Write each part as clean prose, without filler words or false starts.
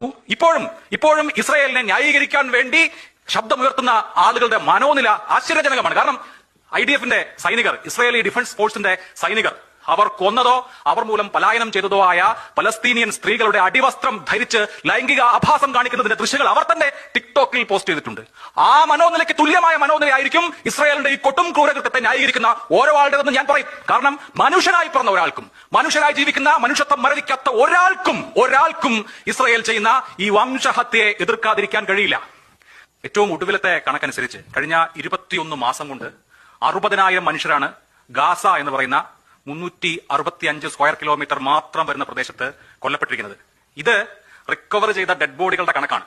ഇപ്പോഴും ഇസ്രായേലിനെ ന്യായീകരിക്കാൻ വേണ്ടി ശബ്ദമുയർത്തുന്ന ആളുകളുടെ മനോനില ആശ്ചര്യജനകമാണ്. കാരണം IDF-ന്റെ സൈനികർ, ഇസ്രായേലി ഡിഫൻസ് ഫോഴ്സിന്റെ സൈനികർ, അവർ കൊന്നതോ അവർ മൂലം പലായനം ചെയ്തതോ ആയ പലസ്തീനിയൻ സ്ത്രീകളുടെ അടിവസ്ത്രം ധരിച്ച് ലൈംഗിക ആഭാസം കാണിക്കുന്നതിന്റെ ദൃശ്യങ്ങൾ അവർ തന്നെ ടിക്ടോക്കിൽ പോസ്റ്റ് ചെയ്തിട്ടുണ്ട്. ആ മനോനിലയ്ക്ക് തുല്യമായ മനോനിലയായിരിക്കും ഇസ്രായേലിന്റെ ഈ കൊട്ടും ക്രൂരകൃത്യത്തെ ന്യായീകരിക്കുന്ന ഓരോ ആളുടെതെന്ന് ഞാൻ പറയും. കാരണം മനുഷ്യനായി പിറന്ന ഒരാൾക്കും, മനുഷ്യനായി ജീവിക്കുന്ന, മനുഷ്യത്വം മരവിക്കാത്ത ഒരാൾക്കും ഇസ്രായേൽ ചെയ്യുന്ന ഈ വംശഹത്യയെ എതിർക്കാതിരിക്കാൻ കഴിയില്ല. ഏറ്റവും ഒടുവിലത്തെ കണക്കനുസരിച്ച് കഴിഞ്ഞ 21 മാസം കൊണ്ട് 60,000 മനുഷ്യരാണ് ഗാസ എന്ന് പറയുന്ന 365 സ്ക്വയർ കിലോമീറ്റർ മാത്രം വരുന്ന പ്രദേശത്ത് കൊല്ലപ്പെട്ടിരിക്കുന്നത്. ഇത് റിക്കവർ ചെയ്ത ഡെഡ് ബോഡികളുടെ കണക്കാണ്.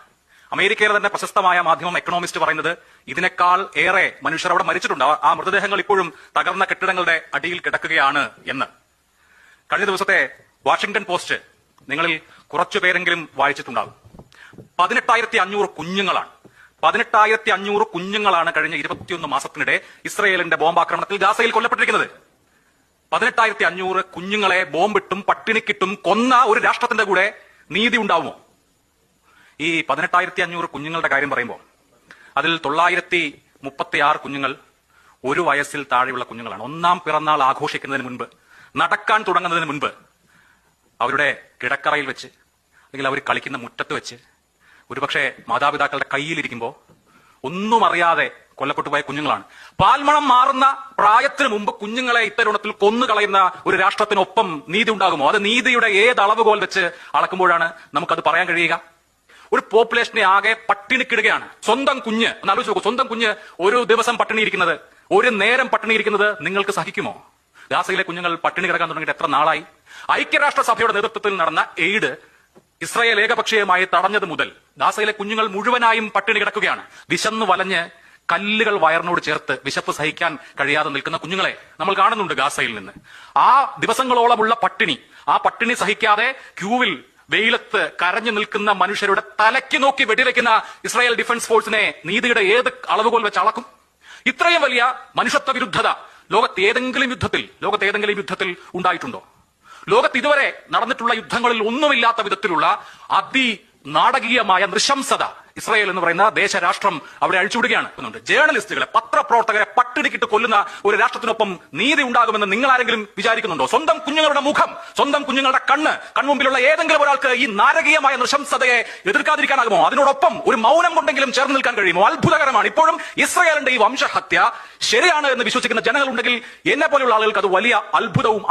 അമേരിക്കയിലെ തന്നെ പ്രശസ്തമായ മാധ്യമം എക്കണോമിസ്റ്റ് പറയുന്നത് ഇതിനേക്കാൾ ഏറെ മനുഷ്യർ അവിടെ മരിച്ചിട്ടുണ്ട്. ആ മൃതദേഹങ്ങൾ ഇപ്പോഴും തകർന്ന കെട്ടിടങ്ങളുടെ അടിയിൽ കിടക്കുകയാണ് എന്ന്. കഴിഞ്ഞ ദിവസത്തെ വാഷിംഗ്ടൺ പോസ്റ്റ് നിങ്ങളിൽ കുറച്ചുപേരെങ്കിലും വായിച്ചിട്ടുണ്ടാകും. 18,500 കുഞ്ഞുങ്ങളാണ് 18,500 കുഞ്ഞുങ്ങളാണ് കഴിഞ്ഞ 21 മാസത്തിനിടെ ഇസ്രായേലിന്റെ ബോംബാക്രമണത്തിൽ ഗാസയിൽ കൊല്ലപ്പെട്ടിരിക്കുന്നത്. 18,500 കുഞ്ഞുങ്ങളെ ബോംബിട്ടും പട്ടിണിക്കിട്ടും കൊന്ന ഒരു രാഷ്ട്രത്തിന്റെ കൂടെ നീതി ഉണ്ടാവുമോ? ഈ 18,500 കുഞ്ഞുങ്ങളുടെ കാര്യം പറയുമ്പോൾ അതിൽ 936 കുഞ്ഞുങ്ങൾ 1 വയസ്സിൽ താഴെയുള്ള കുഞ്ഞുങ്ങളാണ്. ഒന്നാം പിറന്നാൾ ആഘോഷിക്കുന്നതിന് മുൻപ്, നടക്കാൻ തുടങ്ങുന്നതിന് മുൻപ് അവരുടെ കിടക്കറയിൽ വെച്ച് അല്ലെങ്കിൽ അവർ കളിക്കുന്ന മുറ്റത്ത് വെച്ച് ഒരുപക്ഷെ മാതാപിതാക്കളുടെ കയ്യിലിരിക്കുമ്പോൾ ഒന്നും അറിയാതെ കൊല്ലപ്പെട്ടു പോയ കുഞ്ഞുങ്ങളാണ്. പാൽമണം മാറുന്ന പ്രായത്തിന് മുമ്പ് കുഞ്ഞുങ്ങളെ ഇത്തരുണത്തിൽ കൊന്നുകളയുന്ന ഒരു രാഷ്ട്രത്തിനൊപ്പം നീതി ഉണ്ടാകുമോ? അത് നീതിയുടെ ഏത് അളവുകോൽ വെച്ച് അളക്കുമ്പോഴാണ് നമുക്കത് പറയാൻ കഴിയുക? ഒരു പോപ്പുലേഷനെ ആകെ പട്ടിണിക്കിടുകയാണ്. സ്വന്തം കുഞ്ഞ് ഒന്ന് ആലോചിച്ച് നോക്കൂ. സ്വന്തം കുഞ്ഞ് ഒരു ദിവസം പട്ടിണിയിരിക്കുന്നത്, ഒരു നേരം പട്ടിണിയിരിക്കുന്നത് നിങ്ങൾക്ക് സഹിക്കുമോ? ഗാസയിലെ കുഞ്ഞുങ്ങൾ പട്ടിണി കിടക്കാൻ തുടങ്ങിയിട്ട് എത്ര നാളായി? ഐക്യരാഷ്ട്രസഭയുടെ നേതൃത്വത്തിൽ നടന്ന എയ്ഡ് ഇസ്രായേൽ ഏകപക്ഷീയമായി തടഞ്ഞത് മുതൽ ഗാസയിലെ കുഞ്ഞുങ്ങൾ മുഴുവനായും പട്ടിണി കിടക്കുകയാണ്. വിശന്നു വലഞ്ഞ് കല്ലുകൾ വയറിനോട് ചേർത്ത് വിശപ്പ് സഹിക്കാൻ കഴിയാതെ നിൽക്കുന്ന കുഞ്ഞുങ്ങളെ നമ്മൾ കാണുന്നുണ്ട് ഗാസയിൽ നിന്ന്. ആ ദിവസങ്ങളോളമുള്ള പട്ടിണി, ആ പട്ടിണി സഹിക്കാതെ ക്യൂവിൽ വെയിലത്ത് കരഞ്ഞു നിൽക്കുന്ന മനുഷ്യരുടെ തലയ്ക്ക് നോക്കി വെടിവെക്കുന്ന ഇസ്രായേൽ ഡിഫൻസ് ഫോഴ്സിനെ നീതിയുടെ ഏത് അളവുകോൽ വെച്ച് അളക്കും? ഇത്രയും വലിയ മനുഷ്യത്വ വിരുദ്ധത ലോകത്തേതെങ്കിലും യുദ്ധത്തിൽ ഉണ്ടായിട്ടുണ്ടോ? ലോകത്ത് ഇതുവരെ നടന്നിട്ടുള്ള യുദ്ധങ്ങളിൽ ഒന്നുമില്ലാത്ത വിധത്തിലുള്ള നാടകീയമായ നൃശംസത ഇസ്രായേൽ എന്ന് പറയുന്ന ദേശരാഷ്ട്രം അവിടെ അഴിച്ചുവിടുകയാണ്. ജേർണലിസ്റ്റുകളെ, പത്രപ്രവർത്തകരെ പട്ടിണിക്കിട്ട് കൊല്ലുന്ന ഒരു രാഷ്ട്രത്തിനൊപ്പം നീതി ഉണ്ടാകുമെന്ന് നിങ്ങൾ ആരെങ്കിലും വിചാരിക്കുന്നുണ്ടോ? സ്വന്തം കുഞ്ഞുങ്ങളുടെ മുഖം, സ്വന്തം കുഞ്ഞുങ്ങളുടെ കൺമുമ്പിലുള്ള ഏതെങ്കിലും ഒരാൾക്ക് ഈ നാരകീയമായ നൃശംസതയെ എതിർക്കാതിരിക്കാനാകുമോ? അതിനോടൊപ്പം ഒരു മൗനം കൊണ്ടെങ്കിലും ചേർന്ന് നിൽക്കാൻ കഴിയുമോ? അത്ഭുതകരമാണ്. ഇപ്പോഴും ഇസ്രായേലിന്റെ ഈ വംശഹത്യ ശരിയാണ് എന്ന് വിശ്വസിക്കുന്ന ജനങ്ങളുണ്ടെങ്കിൽ എന്നെ പോലെയുള്ള ആളുകൾക്ക് അത് വലിയ അത്ഭുതവും